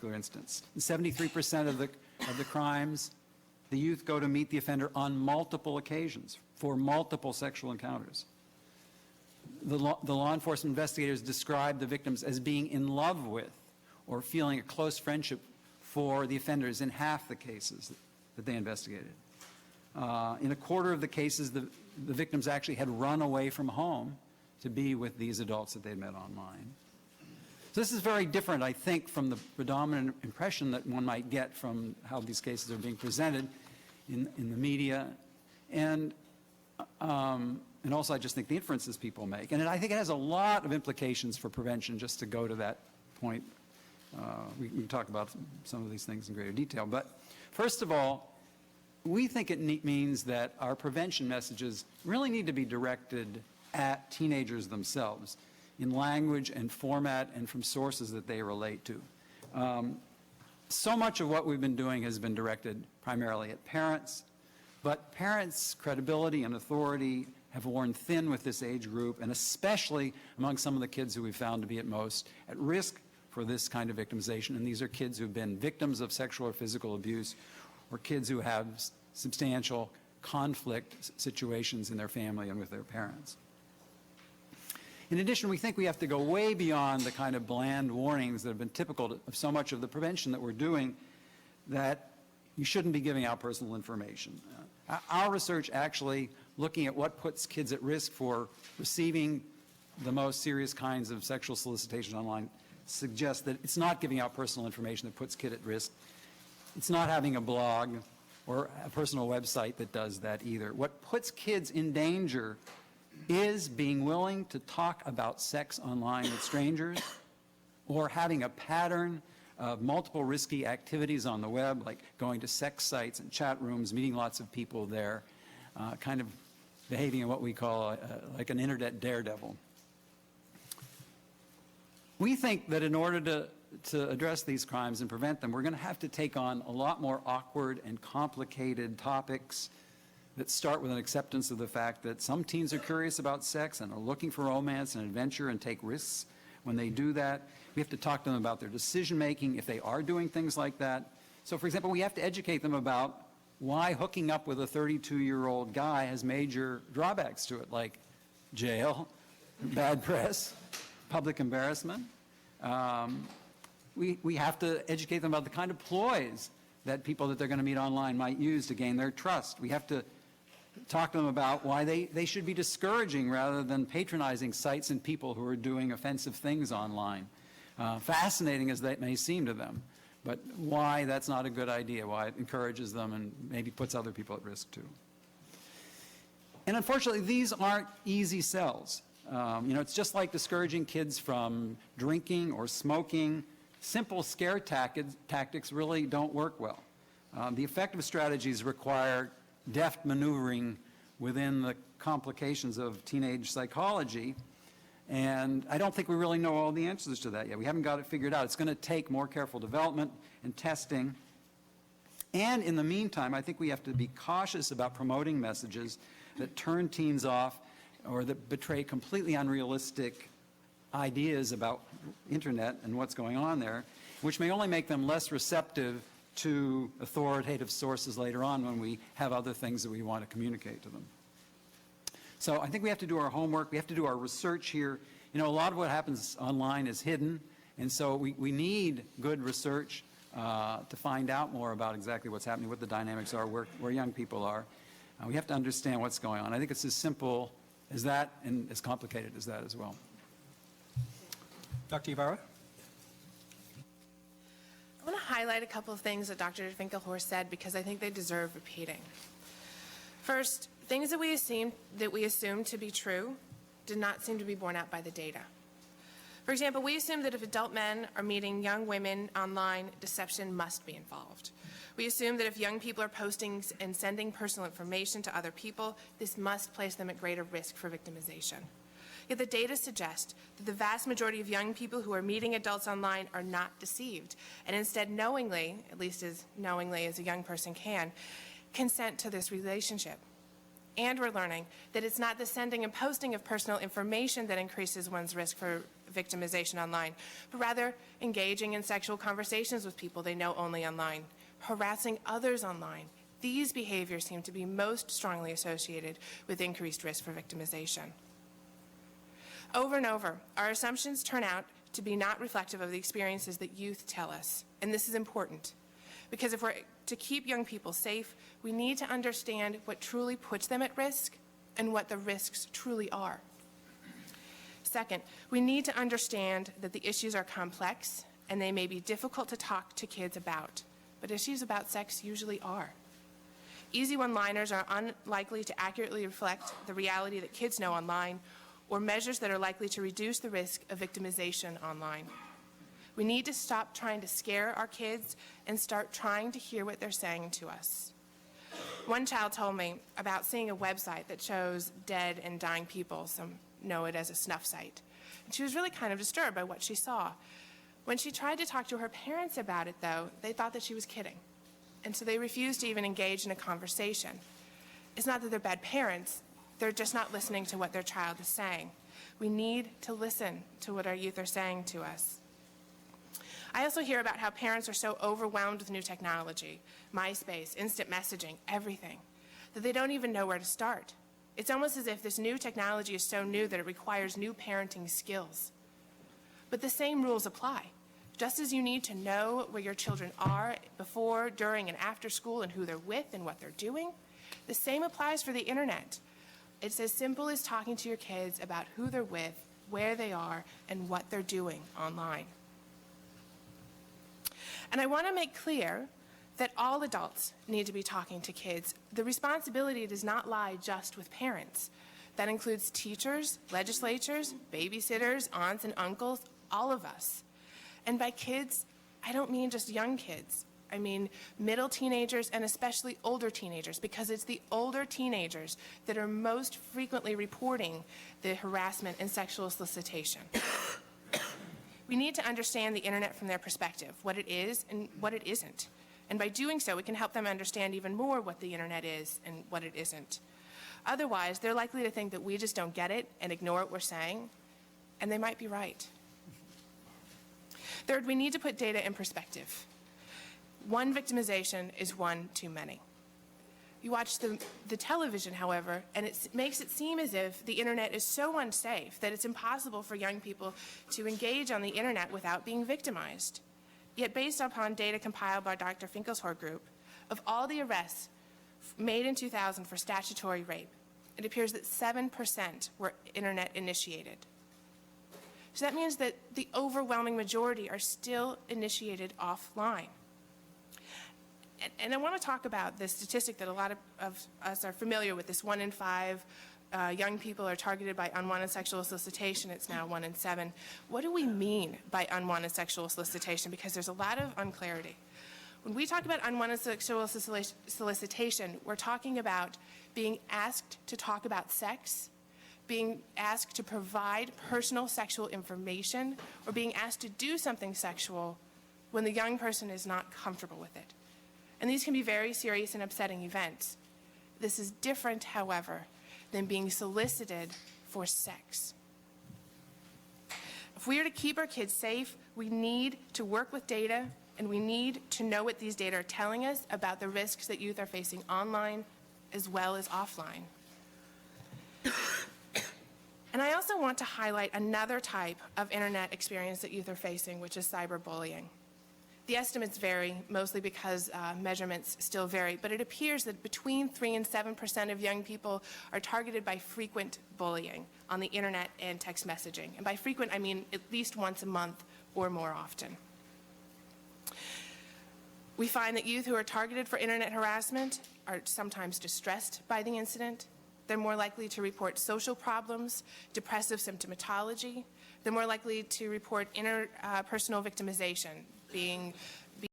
particular instance. In 73% of the crimes, the youth go to meet the offender on multiple occasions for multiple sexual encounters. The law enforcement investigators describe the victims as being in love with or feeling a close friendship for the offenders in half the cases that they investigated. In a quarter of the cases, the victims actually had run away from home to be with these adults that they'd met online. So this is very different, I think, from the predominant impression that one might get from how these cases are being presented in the media. And also I just think the inferences people make. And I think it has a lot of implications for prevention, just to go to that point. We can talk about some of these things in greater detail. But first of all, we think it means that our prevention messages really need to be directed at teenagers themselves in language and format and from sources that they relate to. So much of what we've been doing has been directed primarily at parents, but parents' credibility and authority have worn thin with this age group, and especially among some of the kids who we found to be at most at risk for this kind of victimization. And these are kids who've been victims of sexual or physical abuse, or kids who have substantial conflict situations in their family and with their parents. In addition, we think we have to go way beyond the kind of bland warnings that have been typical of so much of the prevention that we're doing, that you shouldn't be giving out personal information. Our research actually, looking at what puts kids at risk for receiving the most serious kinds of sexual solicitation online, suggests that it's not giving out personal information that puts kids at risk. It's not having a blog or a personal website that does that either. What puts kids in danger is being willing to talk about sex online with strangers, or having a pattern of multiple risky activities on the web, like going to sex sites and chat rooms, meeting lots of people there, kind of behaving in what we call like an internet daredevil. We think that in order to address these crimes and prevent them, we're going to have to take on a lot more awkward and complicated topics that start with an acceptance of the fact that some teens are curious about sex and are looking for romance and adventure and take risks when they do that. We have to talk to them about their decision making if they are doing things like that. So, for example, we have to educate them about why hooking up with a 32-year-old guy has major drawbacks to it, like jail, bad press, public embarrassment. We have to educate them about the kind of ploys that people that they're going to meet online might use to gain their trust. We have to talk to them about why they should be discouraging rather than patronizing sites and people who are doing offensive things online. Fascinating as that may seem to them, but why that's not a good idea, why it encourages them and maybe puts other people at risk too. And unfortunately, these aren't easy sells. It's just like discouraging kids from drinking or smoking. Simple scare tactics really don't work well. The effective strategies require deft maneuvering within the complications of teenage psychology, and I don't think we really know all the answers to that yet. We haven't got it figured out. It's going to take more careful development and testing. And in the meantime, I think we have to be cautious about promoting messages that turn teens off or that betray completely unrealistic ideas about internet and what's going on there, which may only make them less receptive to authoritative sources later on when we have other things that we want to communicate to them. So I think we have to do our homework. We have to do our research here. A lot of what happens online is hidden, and so we need good research to find out more about exactly what's happening, what the dynamics are, where young people are. We have to understand what's going on. I think it's as simple as that and as complicated as that as well. Dr. Ybarra? I want to highlight a couple of things that Dr. Finkelhorst said because I think they deserve repeating. First, things that we assumed to be true did not seem to be borne out by the data. For example, we assume that if adult men are meeting young women online, deception must be involved. We assume that if young people are posting and sending personal information to other people, this must place them at greater risk for victimization. Yet the data suggest that the vast majority of young people who are meeting adults online are not deceived, and instead knowingly, at least as knowingly as a young person can, consent to this relationship. And we're learning that it's not the sending and posting of personal information that increases one's risk for victimization online, but rather engaging in sexual conversations with people they know only online, harassing others online. These behaviors seem to be most strongly associated with increased risk for victimization. Over and over, our assumptions turn out to be not reflective of the experiences that youth tell us, and this is important. Because if we're to keep young people safe, we need to understand what truly puts them at risk and what the risks truly are. Second, we need to understand that the issues are complex and they may be difficult to talk to kids about, but issues about sex usually are. Easy one-liners are unlikely to accurately reflect the reality that kids know online or measures that are likely to reduce the risk of victimization online. We need to stop trying to scare our kids and start trying to hear what they're saying to us. One child told me about seeing a website that shows dead and dying people, some know it as a snuff site. And she was really kind of disturbed by what she saw. When she tried to talk to her parents about it, though, they thought that she was kidding. And so they refused to even engage in a conversation. It's not that they're bad parents, they're just not listening to what their child is saying. We need to listen to what our youth are saying to us. I also hear about how parents are so overwhelmed with new technology, MySpace, instant messaging, everything, that they don't even know where to start. It's almost as if this new technology is so new that it requires new parenting skills. But the same rules apply. Just as you need to know where your children are before, during, and after school and who they're with and what they're doing, the same applies for the internet. It's as simple as talking to your kids about who they're with, where they are, and what they're doing online. And I want to make clear that all adults need to be talking to kids. The responsibility does not lie just with parents. That includes teachers, legislatures, babysitters, aunts and uncles, all of us. And by kids, I don't mean just young kids. I mean middle teenagers and especially older teenagers, because it's the older teenagers that are most frequently reporting the harassment and sexual solicitation. We need to understand the internet from their perspective, what it is and what it isn't. And by doing so, we can help them understand even more what the internet is and what it isn't. Otherwise, they're likely to think that we just don't get it and ignore what we're saying, and they might be right. Third, we need to put data in perspective. One victimization is one too many. You watch the television, however, and it makes it seem as if the internet is so unsafe that it's impossible for young people to engage on the internet without being victimized. Yet based upon data compiled by Dr. Finkelshor's group, of all the arrests made in 2000 for statutory rape, it appears that 7% were internet initiated. So that means that the overwhelming majority are still initiated offline. And I want to talk about the statistic that a lot of us are familiar with, this 1 in 5 young people are targeted by unwanted sexual solicitation. It's now 1 in 7. What do we mean by unwanted sexual solicitation? Because there's a lot of unclarity. When we talk about unwanted sexual solicitation, we're talking about being asked to talk about sex, being asked to provide personal sexual information, or being asked to do something sexual when the young person is not comfortable with it. And these can be very serious and upsetting events. This is different, however, than being solicited for sex. If we are to keep our kids safe, we need to work with data, and we need to know what these data are telling us about the risks that youth are facing online as well as offline. And I also want to highlight another type of internet experience that youth are facing, which is cyberbullying. The estimates vary, mostly because measurements still vary, but it appears that between 3 and 7% of young people are targeted by frequent bullying on the internet and text messaging. And by frequent, I mean at least once a month or more often. We find that youth who are targeted for internet harassment are sometimes distressed by the incident. They're more likely to report social problems, depressive symptomatology. They're more likely to report interpersonal victimization, being